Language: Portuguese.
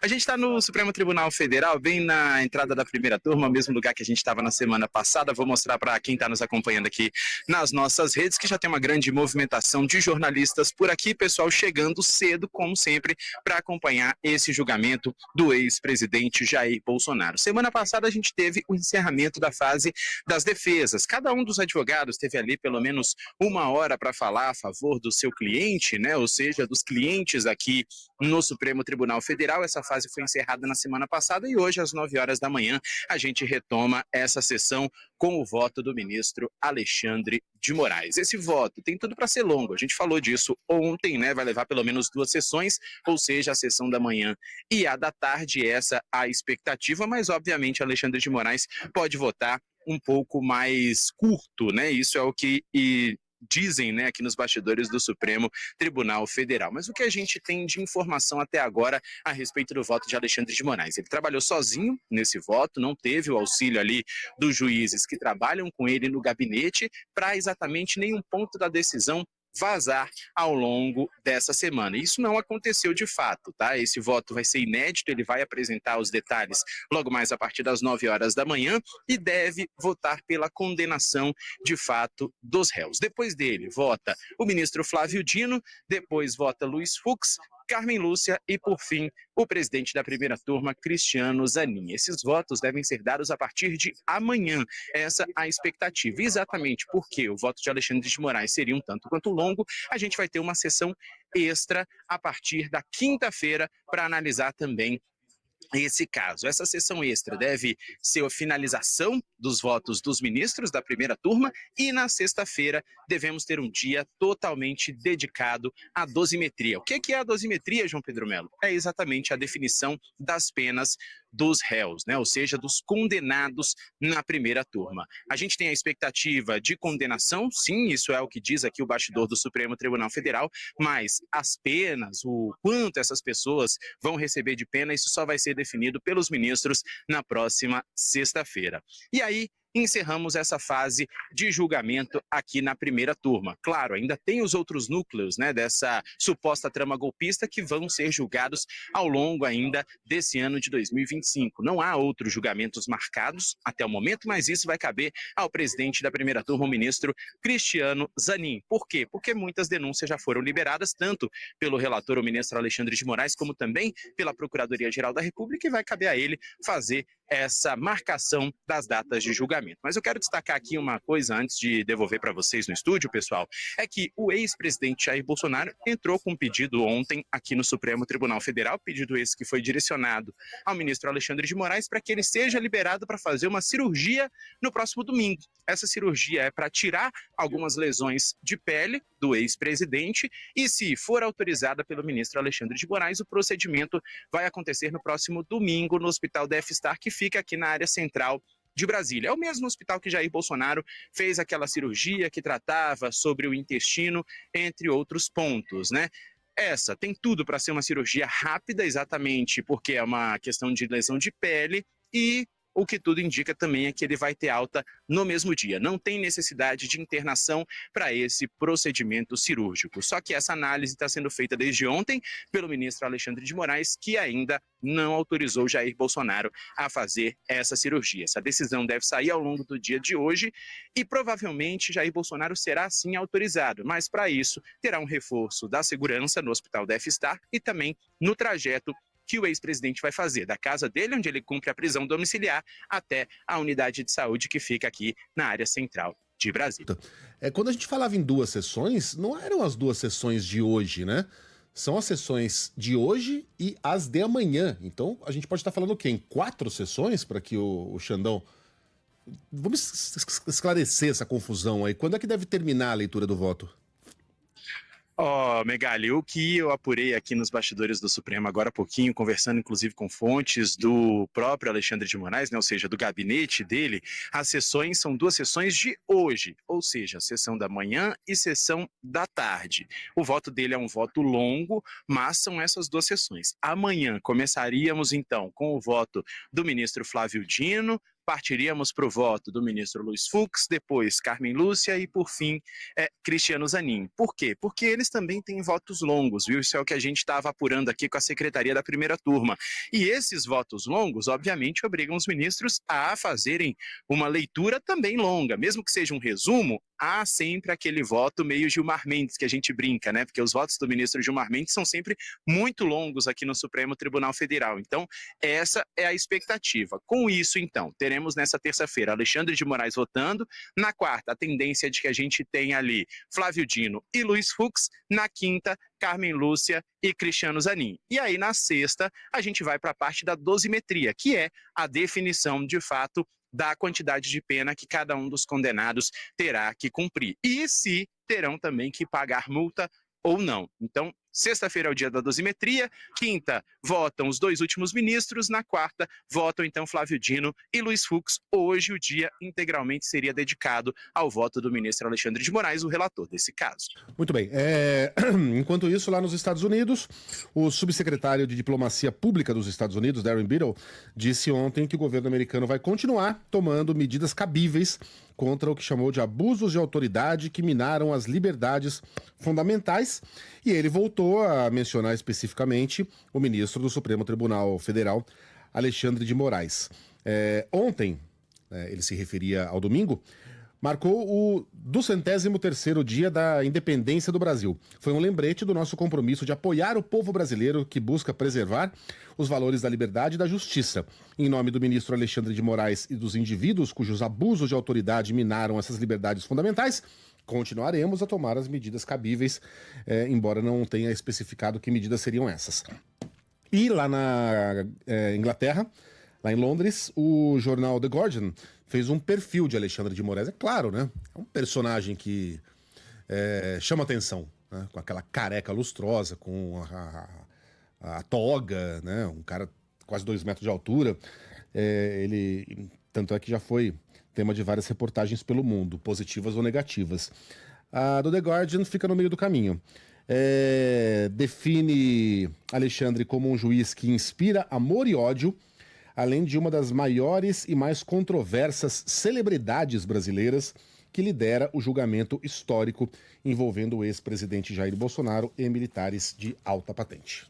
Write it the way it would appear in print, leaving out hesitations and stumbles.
A gente está no Supremo Tribunal Federal, bem na entrada da primeira turma, mesmo lugar que a gente estava na semana passada. Vou mostrar para quem está nos acompanhando aqui nas nossas redes que já tem uma grande movimentação de jornalistas por aqui, pessoal chegando cedo, como sempre, para acompanhar esse julgamento do ex-presidente Jair Bolsonaro. Semana passada a gente teve o encerramento da fase das defesas. Cada um dos advogados teve ali pelo menos uma hora para falar a favor do seu cliente, né? Ou seja, dos clientes aqui no Supremo Tribunal Federal. Essa fase foi encerrada na semana passada e hoje, às 9 horas da manhã, a gente retoma essa sessão com o voto do ministro Alexandre de Moraes. Esse voto tem tudo para ser longo, a gente falou disso ontem, né? Vai levar pelo menos 2 sessões, ou seja, a sessão da manhã e a da tarde, essa a expectativa, mas obviamente Alexandre de Moraes pode votar um pouco mais curto, né? Isso é o que dizem, né, aqui nos bastidores do Supremo Tribunal Federal. Mas o que a gente tem de informação até agora a respeito do voto de Alexandre de Moraes? Ele trabalhou sozinho nesse voto, não teve o auxílio ali dos juízes que trabalham com ele no gabinete para exatamente nenhum ponto da decisão vazar ao longo dessa semana. Isso não aconteceu de fato, tá? Esse voto vai ser inédito, ele vai apresentar os detalhes logo mais a partir das 9 horas da manhã e deve votar pela condenação de fato dos réus. Depois dele, vota o ministro Flávio Dino, depois vota Luiz Fux, Carmen Lúcia e, por fim, o presidente da primeira turma, Cristiano Zanin. Esses votos devem ser dados a partir de amanhã. Essa a expectativa. Exatamente porque o voto de Alexandre de Moraes seria um tanto quanto longo, a gente vai ter uma sessão extra a partir da quinta-feira para analisar também esse caso. Essa sessão extra deve ser a finalização dos votos dos ministros da primeira turma e na sexta-feira devemos ter um dia totalmente dedicado à dosimetria. O que é a dosimetria, João Pedro Melo? É exatamente a definição das penas dos réus, né? Ou seja, dos condenados na primeira turma. A gente tem a expectativa de condenação, sim, isso é o que diz aqui o bastidor do Supremo Tribunal Federal, mas as penas, o quanto essas pessoas vão receber de pena, isso só vai ser definido pelos ministros na próxima sexta-feira. E aí, encerramos essa fase de julgamento aqui na primeira turma. Claro, ainda tem os outros núcleos, né, dessa suposta trama golpista que vão ser julgados ao longo ainda desse ano de 2025. Não há outros julgamentos marcados até o momento, mas isso vai caber ao presidente da primeira turma, o ministro Cristiano Zanin. Por quê? Porque muitas denúncias já foram liberadas, tanto pelo relator, o ministro Alexandre de Moraes, como também pela Procuradoria-Geral da República, e vai caber a ele fazer essa marcação das datas de julgamento. Mas eu quero destacar aqui uma coisa antes de devolver para vocês no estúdio, pessoal, é que o ex-presidente Jair Bolsonaro entrou com um pedido ontem aqui no Supremo Tribunal Federal, pedido esse que foi direcionado ao ministro Alexandre de Moraes para que ele seja liberado para fazer uma cirurgia no próximo domingo. Essa cirurgia é para tirar algumas lesões de pele do ex-presidente e, se for autorizada pelo ministro Alexandre de Moraes, o procedimento vai acontecer no próximo domingo no Hospital Def-Star, que fica aqui na área central de Brasília. É o mesmo hospital que Jair Bolsonaro fez aquela cirurgia que tratava sobre o intestino, entre outros pontos, né? Essa tem tudo para ser uma cirurgia rápida, exatamente porque é uma questão de lesão de pele, e o que tudo indica também é que ele vai ter alta no mesmo dia. Não tem necessidade de internação para esse procedimento cirúrgico. Só que essa análise está sendo feita desde ontem pelo ministro Alexandre de Moraes, que ainda não autorizou Jair Bolsonaro a fazer essa cirurgia. Essa decisão deve sair ao longo do dia de hoje e provavelmente Jair Bolsonaro será sim autorizado, mas para isso terá um reforço da segurança no Hospital Def-Star e também no trajeto que o ex-presidente vai fazer, da casa dele, onde ele cumpre a prisão domiciliar, até a unidade de saúde que fica aqui na área central de Brasília. Quando a gente falava em 2 sessões, não eram as 2 sessões de hoje, né? São as sessões de hoje e as de amanhã. Então, a gente pode estar falando o quê? Em 4 sessões para que o Xandão... Vamos esclarecer essa confusão aí. Quando é que deve terminar a leitura do voto? Megali, o que eu apurei aqui nos bastidores do Supremo agora há pouquinho, conversando inclusive com fontes do próprio Alexandre de Moraes, né, ou seja, do gabinete dele, as sessões são 2 sessões de hoje, ou seja, sessão da manhã e sessão da tarde. O voto dele é um voto longo, mas são essas 2 sessões. Amanhã começaríamos então com o voto do ministro Flávio Dino, partiríamos para o voto do ministro Luiz Fux, depois Carmen Lúcia e, por fim, Cristiano Zanin. Por quê? Porque eles também têm votos longos, viu? Isso é o que a gente estava apurando aqui com a secretaria da primeira turma. E esses votos longos, obviamente, obrigam os ministros a fazerem uma leitura também longa, mesmo que seja um resumo. Há sempre aquele voto meio Gilmar Mendes, que a gente brinca, né? Porque os votos do ministro Gilmar Mendes são sempre muito longos aqui no Supremo Tribunal Federal. Então, essa é a expectativa. Com isso, então, teremos nessa terça-feira Alexandre de Moraes votando. Na quarta, a tendência é de que a gente tenha ali Flávio Dino e Luiz Fux. Na quinta, Carmen Lúcia e Cristiano Zanin. E aí, na sexta, a gente vai para a parte da dosimetria, que é a definição, de fato, da quantidade de pena que cada um dos condenados terá que cumprir. E se terão também que pagar multa ou não. Então, sexta-feira é o dia da dosimetria, quinta votam os 2 últimos ministros, na quarta votam então Flávio Dino e Luiz Fux. Hoje o dia integralmente seria dedicado ao voto do ministro Alexandre de Moraes, o relator desse caso. Muito bem. Enquanto isso, lá nos Estados Unidos, o subsecretário de Diplomacia Pública dos Estados Unidos, Darren Beadle, disse ontem que o governo americano vai continuar tomando medidas cabíveis contra o que chamou de abusos de autoridade que minaram as liberdades fundamentais. E ele voltou a mencionar especificamente o ministro do Supremo Tribunal Federal, Alexandre de Moraes. Ontem, ele se referia ao domingo, marcou o 203º dia da independência do Brasil. Foi um lembrete do nosso compromisso de apoiar o povo brasileiro que busca preservar os valores da liberdade e da justiça. Em nome do ministro Alexandre de Moraes e dos indivíduos cujos abusos de autoridade minaram essas liberdades fundamentais, continuaremos a tomar as medidas cabíveis, embora não tenha especificado que medidas seriam essas. E lá na Inglaterra, lá em Londres, o jornal The Guardian fez um perfil de Alexandre de Moraes. É claro, né? É um personagem que chama atenção, né? Com aquela careca lustrosa, com a toga, né? Um cara quase 2 metros de altura. Tanto é que já foi tema de várias reportagens pelo mundo, positivas ou negativas. A do The Guardian fica no meio do caminho. Define Alexandre como um juiz que inspira amor e ódio, além de uma das maiores e mais controversas celebridades brasileiras que lidera o julgamento histórico envolvendo o ex-presidente Jair Bolsonaro e militares de alta patente.